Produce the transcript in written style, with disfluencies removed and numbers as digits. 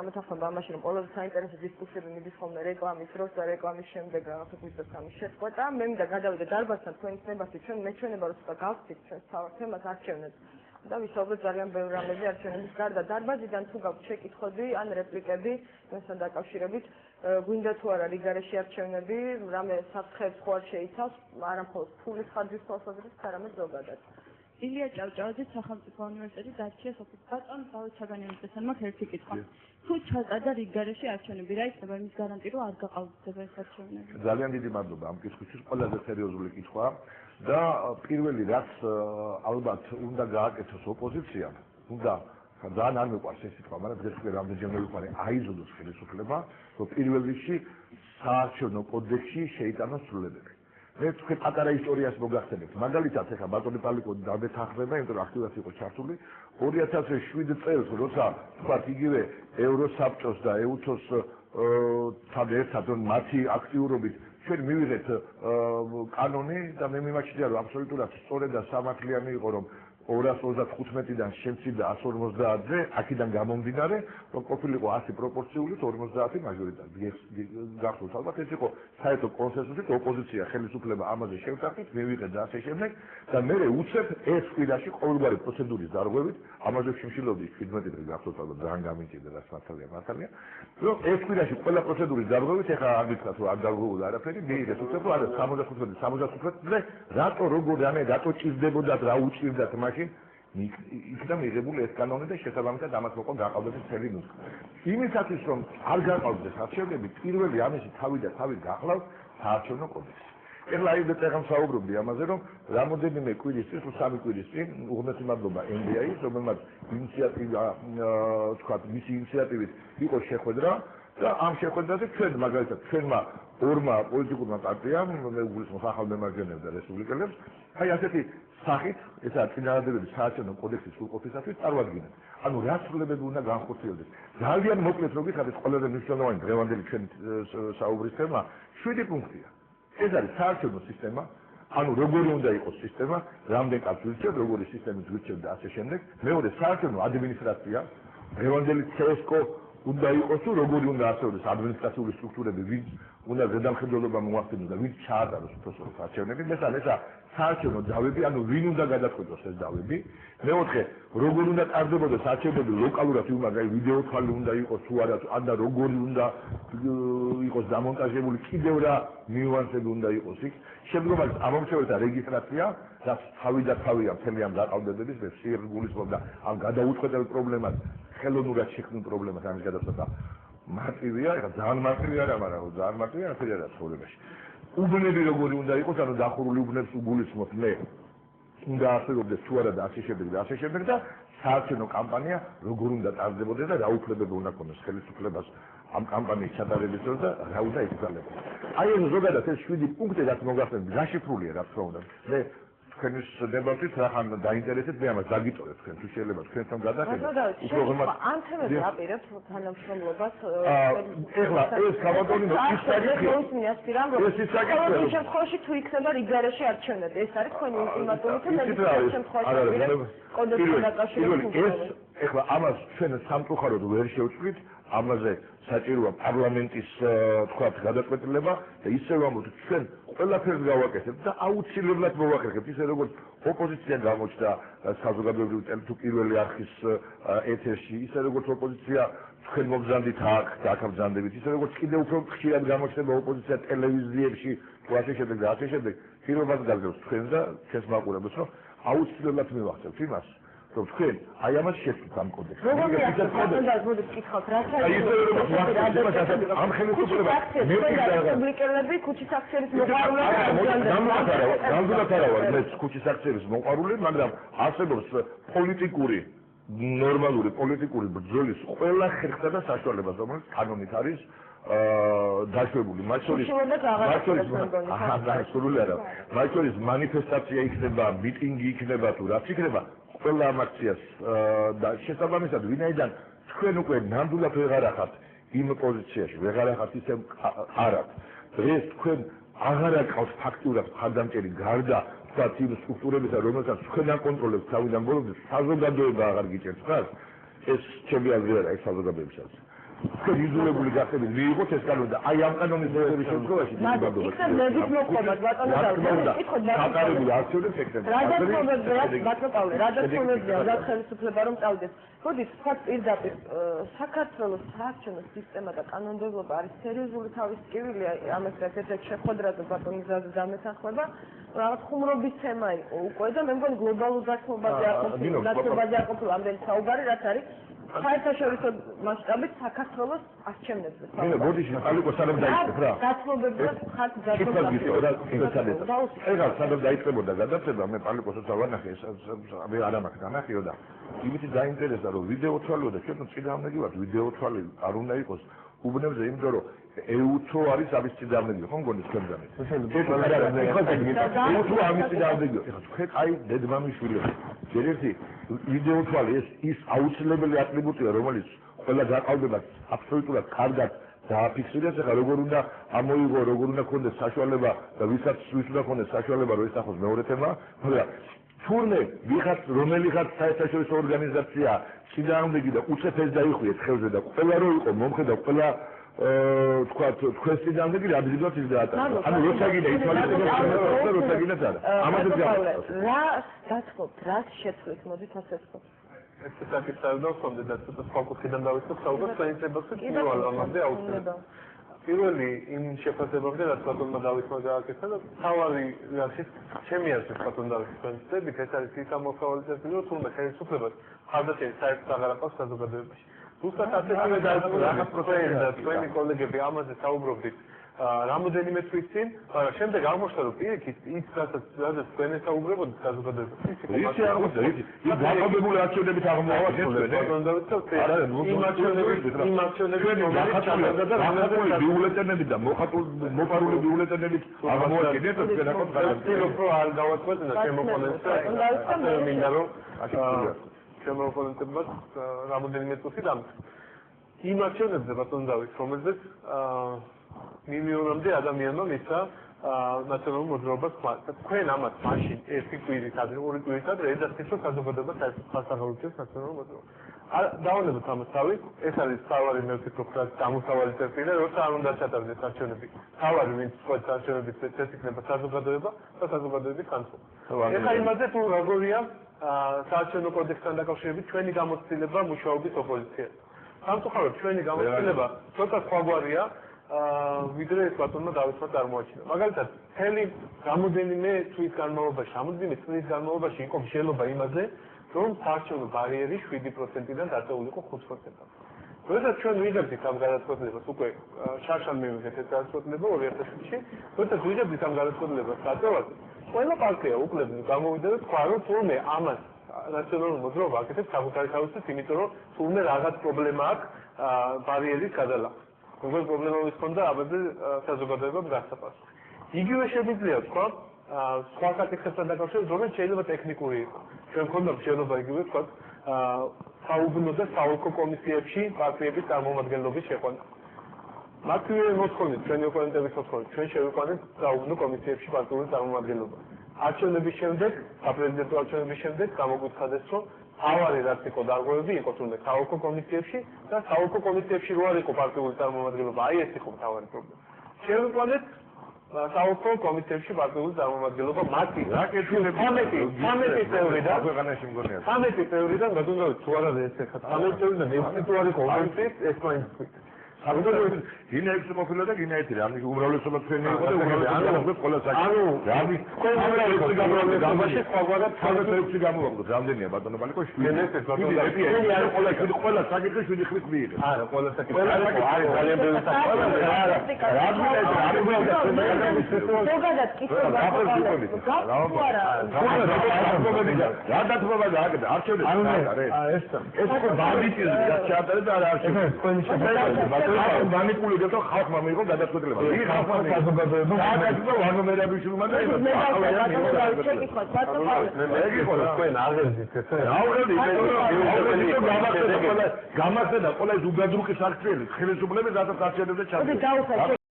ამეთახმება ამაში, რომ ყველაზე საინტერესო დისკუსიები მიდის ხოლმე რეკლამის დროს და რეკლამის შემდეგ რაღაცა გვიწევს ამის შეწყვეტა. მე მინდა გადავიდე დარბაზთან თქვენი ცნებასით, ჩვენ მეჩვენება რომ ცოტა გავხსნით ჩვენს თავარ თემას არჩევნებს და ვისაუბროთ ძალიან ბევრ რამებზე არჩევნების გარდა. დარბაზიდან თუ გაქვთ შეკითხვები ან რეპლიკები ჩვენთან დაკავშირებით, გვინდა თუ არა რიგარეში არჩევნები, რამე საფრთხეებს ხო არ შეიცავს, არა მხოლოდ ფულის ხარჯვის თვალსაზრისით, არამედ ზოგადად. ილია ჭავჭავაძე სახელმწიფო უნივერსიტეტის დარჩია სოფლის ბატონ დავით საგანიძესთან მაქვს ერთი კითხვა. თუ ჩატარდა რიგარეში არჩევნები, რა იქნება იმის გარანტი, რომ არ გაყალბდება ეს არჩევნები? ძალიან დიდი მადლობა ამ კითხვისთვის, ყველაზე სერიოზული კითხვაა და პირველი რაც ალბათ უნდა გააკეთოს ოპოზიციამ, უნდა ძალიან არ მეყვარს ეს სიტყვა, მაგრამ დღეს უკვე რამდენჯერმე ვიყარე აიზოდოს ხელისუფლება, რომ პირველ რიგში საარჩევნო კოდექსში შეიტანოს ცვლილებები. მე თქვენ პატარა ისტორიას მოგახსენებთ. მაგალითად, ეხლა ბატონი პალიკო დამეთანხმება, იმიტომ რომ აქტიურად იყო ჩართული 2007 წელს, როცა თქვა იგივე ევროსაბჭოს და ეუთოს თან ერთად მათი აქტიურობით ჩვენ მივიღეთ კანონი და მე მიმაჩნია რომ აბსოლუტურად სწორედ და სამართლიანი იყო რომ 235-დან შემცირდა 150-ზე, აქედან გამომდინარე, რომ ყოფილიყო 100 პროპორციული 50 მაჟორიტარი. გახსოვთ ალბათ ეს იყო საერთო კონსენსუსით ოპოზიცია ხელისუფლება ამაზე შევтаხით, მივიღეთ და ასე შემდეგ და მე უცებ ეს კვირაში ყოველგვარი პროცედურის დარღვევით, ამაზე შიმშილობდი 17 დღე გახსოვთ ალბათ ძალიან გამიჭირდა და მართალია. რომ ეს კვირაში ყველა პროცედურის დარღვევით ეხლა არ გითხრათ რომ არ დარღვეულა არაფერი, მიიღეთ უცებ რომ არა 75-ზე რატო როგორ რატო ჭირდებოდათ რა უჭირდათ იქნა მიღებული ეს კანონი და შესაბამისად ამას მოყვა გაყალბების მთელი ნუსხა. იმისათვის რომ არ გაყალბდეს არჩევნები, პირველი ამისი თავი და თავი გახლავს საარჩევნო კოდექსი. ეხლა აი წეგან საუბრობდი ამაზე, რომ რამოდენიმე კვირის წინ, 3 კვირის წინ, უღმესი მადლობა NDI-ს, რომელმაც ინიციატივა, თქვათ, მისი ინიციატივით იყო შეხვედრა და ამ შეხვედრაზე ჩვენ მაგალითად ჩვენმა ორმა პოლიტიკურმა პარტიამ, მე უგულისხმობ ახალ მემარჯვენეებს და რესპუბლიკელებს, აი ასეთი სახით, ესაა წინააღმდეგობის საარჩევნო კოდექსის სრულყოფისათვის წარვადგინეთ. ანუ რა ცვლილებები უნდა განხორციელდეს. ძალიან მოკლედ რო გითხრათ, ყველაზე მნიშვნელოვანი დღევანდელი ჩვენი საუბრის თემა 7 პუნქტია. ეს არის საარჩევნო სისტემა, ანუ როგორი უნდა იყოს სისტემა, რამდენ კაცს ვირჩევთ, როგორი სისტემით ვირჩევთ და ასე შემდეგ. მეორე საარჩევნო ადმინისტრაცია, დღევანდელი CSCO უნდა იყოს თუ როგორი უნდა არსებობდეს ადმინისტრაციული სტრუქტურები, ვინც უნდა ზედამხედველობა მოახდინოს და ვინც ჩაატაროს უпроსტოს არჩევნები. მესამე ესა საარჩევნო ძალები, ანუ ვინ უნდა გადაწყვეტოს ეს ძალები. მეოთხე, როგორ უნდა ტარდებოდეს არჩევნები ლოკალურად, იმაგარი ვიდეო თვალი უნდა იყოს თუ არა, ან და როგორი უნდა იყოს დამონტაჟებული, კიდევ რა ნიუანსები უნდა იყოს იქ. შემდგომად ამომრჩეველთა რეგისტრაცია, რაც თავი და თავია მთელი ამ გაყალბებების მე სიერთგულისხმობ და ამ გადაუწყვეტელ პრობლემას, ხელოვნურად შექმნილ პრობლემას ამის გადაწყვეტა მარტივია, ეხლა ძალიან მარტივია არა, მაგრამ ძალიან მარტივია არაფერი არა ცხოვრებაში. უბნები როგორი უნდა იყოს, ანუ დახურული უბნებს უგულისხმობ მე. უნდა არსებობდეს თუ არა და ასე შემდეგ და საარჩევნო კამპანია როგორ უნდა ტარდებოდეს და რა უფლებები უნდა ქონდეს ხელისუფლებას ამ კამპანიის ჩატარების დროს და რა უნდა იკრძალებოდეს. აი ეს ზოგადად ეს 7 პუნქტი რაც მოგახსენებთ, გაშიფრულია რა თქმა უნდა. მე თქვენის დებატით რახან დაინტერესეთ, მე ამას დაგიტოვებ თქვენ თუ შეიძლება თქვენთან გადახედოთ. ამ თემებზე აპირებთ თანამშრომლობას. ეხლა ეს გამოდონი ის საკითხია. ეს საკითხია. ამ შემთხვევაში თუ იქნება რიგარეში არჩევნები, ეს არის თქვენი ულტიმატუმი თუ ამ შემთხვევაში კოდექსთან დაკავშირებით. ეხლა ამას ჩვენ სამწუხაროდ ვერ შევწყვით, ამაზე საჭიროა პარლამენტის თქვათ გადაწყვეტილება და ისე ვამბობთ ჩვენ ყველაფერს გავაკეთებთ და აუცილებლად მოვაკეთებთ ისე როგორც ოპოზიცია გამოჩნდა საზოგადოებრივი თუ პირველი არხის ეთერში, ისე როგორც ოპოზიცია თქვენ მოგზანდით აქ და აქ მგზანდებით, ისე როგორც კიდევ უფრო ხშირად გამოჩნდება ოპოზიცია ტელევიზიებში თუ ასე შემდეგ და ასე შემდეგ. პირობას გაგზავნოთ თქვენ და ჩვენს მაყურებელს, რომ აუცილებლად მივახცევთ იმას რომ თქვენ აი ამას შეცვლით ამ კოდექსს. როგორია ეს კოდექსი კითხავთ, რა შეიძლება ამ ხელისუფლებას რესპუბლიკელები ქუჩის აქციების მოყვარულები ნამდვილად არა ვარ მე ქუჩის აქციების მოყვარული, მაგრამ არსებობს პოლიტიკური ნორმალური პოლიტიკური ბრძოლის ყველა ხერხთა და საშუალებას, რომელიც კანონით არის დაშვებული. მათ შორის მანიფესტაცია იქნება, მიტინგი იქნება თუ რაც იქნება, ყველა ამ აქციას და შესაბამისად ვინაიდან თქვენ უკვე ნამდვილად ვეღარ ახართ იმ პოზიციაში, ვეღარ ახართ ისე არად. დღეს თქვენ აღარ აკავთ ფაქტურად მხარდამჭერი გარდა თქვათ იმ სტრუქტურებისა, რომელსაც თქვენ აკონტროლებთ თავიდან ბოლომდე, საზოგადოება აღარ გიჭერთ ხარ. ეს ჩემი აზრი არა, ეს საზოგადოებისათვის. თქვენ იზოლებული გახდებით მიიღოთ ეს კანონი და აი ამ კანონის მიღების შემთხვევაში იქნებ მედით მოხდათ ბატონო გაკარებული აქციონებს ეკრება. ბატონო პავლე, რა დაწესებულებია რა ხელისუფლება რომ წავიდეს. მოდით თქვათ პირდაპირ საქართველოს საარჩევნო სისტემა და კანონმდებლობა არის სერიოზული თავის ტკივილი ამას ერთ-ერთ შეხვედრაზე ბატონი გზაზე დამეთანხმება. რაღაც ხუმრობის თემა იყო უკვე და მე მგონი გლობალურ დათმობაზე არ ყოფილა ამდენი საუბარი რაც არის საერთაშორისო მასშტაბით საქართველოს არჩევნებზე. მე ბოდიში ალიკო სანამ დაიწყებ რა. გაცნობებდა ხართ გაცნობებდა. ეხლა სანამ დაიწყებოდა გადაცემა მე პალიკოსაც ავანახე მე არ ამაქვს განახიო და იმითი დაინტერესდა რომ ვიდეო თვალიო და ჩვენ წინააღმდეგი ვართ ვიდეო თვალი არ უნდა იყოს უბნებზე იმიტომ რომ ეუთო არის ამის წინააღმდეგი ხო მგონი თქვენგანაც ეუთო ამის წინააღმდეგი ეხლა თქვენ აი დედმამიშვილი ჯერ ერთი ვიდეო თვალი ის აუცილებელი ატრიბუტია რომელიც ყველა გაყავდება აბსოლუტურად კარგად დააფიქსირდეს ეხლა როგორ უნდა ამოიღო როგორ უნდა ქონდეს საშუალება და ვის უნდა ქონდეს საშუალება რომ ესახოს მეორე თემა მაგრამ თურმე ვიღაც რომელიღაც საერთაშორისო ორგანიზაცია წინააღმდეგი და უწეფეს დაიხვიეთ ხელზე და ყველა რო იყო მომხრე და ყველა თქვა თქვენ წინააღმდეგი ადრიდვაც ის დაატანა ანუ როცა გინდა ითვალისწინებთ როცა გინდათ არა ამაზე რა გათხოვთ რა შეცვლით მოდით ასე ვთქვათ ეს საკითხი ხონდა და ცოტა სხვა კუთხიდან დავიწყოთ საუბარს საინტერესო პირველ ამაზე აუცილებლად პირველი იმ შეფასებამდე რაც ბატონმა დავითმა გააკეთა და თავარი რაშიც ჩემი აზრით ბატონ დავითს ვენწდებით ეს არის ის ამოხავალი წერტილი რომ თურმე ხელისუფლებას ხარდაჭერი საერთოდ აღარ აყავს საზოგადოებაში ზუსტად ასეთივე დაიწყო რაღაც პროცესი და თქვენი კოლეგები ამაზე საუბრობდით რამოდენიმე თვის წინ, მაგრამ შემდეგ აღმოჩნდა რომ პირიქით ის რასაც თქვენ ესაუბრებოდით საზოგადოებაში ის არ მოხდა ის დაყოლებული არჩევნებით აღმოვაჩინეთ იმ არჩევნებით ბიულეტენები და მოპარული ბიულეტენებით აღმოვაჩინეთ თქვენ ახლა რომ არ დავაწყოთ და შემოყოლეთ და მინდა რომ შემოყოლეთებად რამოდენიმე წუთი დამწყდა იმ არჩევნებზე ბატონ დავით რომელზეც მილიონამდე ადამიანმა მისცა ნაციონალურ მოძრაობას ხმას. თქვენ ამას მაშინ ერთი კვირით ადრე, ორი კვირით ადრე ეძახით, რომ საზოგადოება საერთოდ აღავლებს ნაციონალურ მოძრაობას. დავანებოთ ამას თავი, ეს არის თავარი მე ვფიქრობ, რა გამოსავალი წერტილი, როცა არ უნდა ჩატარდეს არჩევნები. თავარი ვინც სხვა არჩევნების ეს იქნება საზოგადოება და საზოგადოების განწყობა. ეხლა იმაზე თუ როგორია საარჩევნო კოდექსთან დაკავშირებით ჩვენი გამოცდილება მუშაობის ოპოზიციას. სამწუხაროდ ჩვენი გამოცდილება ცოტა სხვაგვარია ვიდრე ეს ბატონმა დავითმა წარმოაჩინა. მაგალითად, მთელი რამოდენიმე თვის განმავლობაში, რამოდენიმე წლის განმავლობაში იყო მსჯელობა იმაზე, რომ საარჩევნო ბარიერი 7%-დან დაწეულიყო 5%-ად. როდესაც ჩვენ ვიღებდით ამ გადაწყვეტილებას, უკვე შარშან მივიღეთ ეს გადაწყვეტილება 2007-ში, როდესაც ვიღებდით ამ გადაწყვეტილებას დაწევაზე, ყველა პარტია უკლებ გამოვიდა და თქვა, რომ თურმე ამას ნაციონალურ მოძრაობა აკეთებს საკუთარი თავისთვის, იმიტომ რომ თურმე რაღაც პრობლემა აქვს ბარიერის გადალახვა. როგორ პრობლემა ვისქონდა ამაზე საზოგადოებამ გასაფასო. იგივე შემიძლია თქვა სხვა საკითხებთან დაკავშირებით, რომელიც შეიძლება ტექნიკური იყოს. ჩვენ გქონდა მშენობა იგივე თქვა საუბნო და საოლქო კომისიებში პარტიების წარმომადგენლობის შეყვანა. მათივე მოთხოვნით, ჩვენი ოპონენტების მოთხოვნით, ჩვენ შევიყვანეთ საუბნო კომისიებში პარტიული წარმომადგენლობა. არჩევნების შემდეგ, საპრეზიდენტო არჩევნების შემდეგ გამოგვიცხადეს, რომ თავარი რაც იყო დარღვევები იყო თუნდაც საოლქო კომისიებში და საოლქო კომისიებში რო არ იყო პარტიული წარმომადგენლობა, აი ეს იყო თავარი პრობლემა. შევიყვანეთ საოლქო კომისიებში პარტიული წარმომადგენლობა მათი 13 წევრიდან ქვეყანაში მგონია 13 წევრიდან გადუნდათ თუ არა ეს ხა 13 წევრიდან ერთი თუ არ იყო ორგანიზაციის ეს მაინც თქვით. საბოლოოდ გინა ექვსი ყოფილა და გინა ერთი რა უმრავლესობა თქვენი იყო და უმრავლესობა ყველა საკითხი რამის უმრავლესობა გამოვიდა სხვაგვარად 16 გამოვიდა რამდენია ბატონო ბალიკო 7 ყველა საკითხი 7 ხმით მიიღეს არა ყველა საკითხი არის ძალიან ბევრი საკითხი ზოგადად კითხვა რა დათმობა გააკეთა არჩევნები ეს ხო ბანდიტიზმი რაც ჩაატარეს და არ არჩევნები მანიპულირებს და ხალხმა მიიღო გადაწყვეტილება. იგი ხალხმა საზოგადოებამ გააკეთა ვანომერაბიშვილმა და თქვენ აღებდით ესე? გამახსენდა ყველა ზუგადრუკის აქციები, ხელისუფლების რასაც არჩევნებზე ჩადიოდნენ.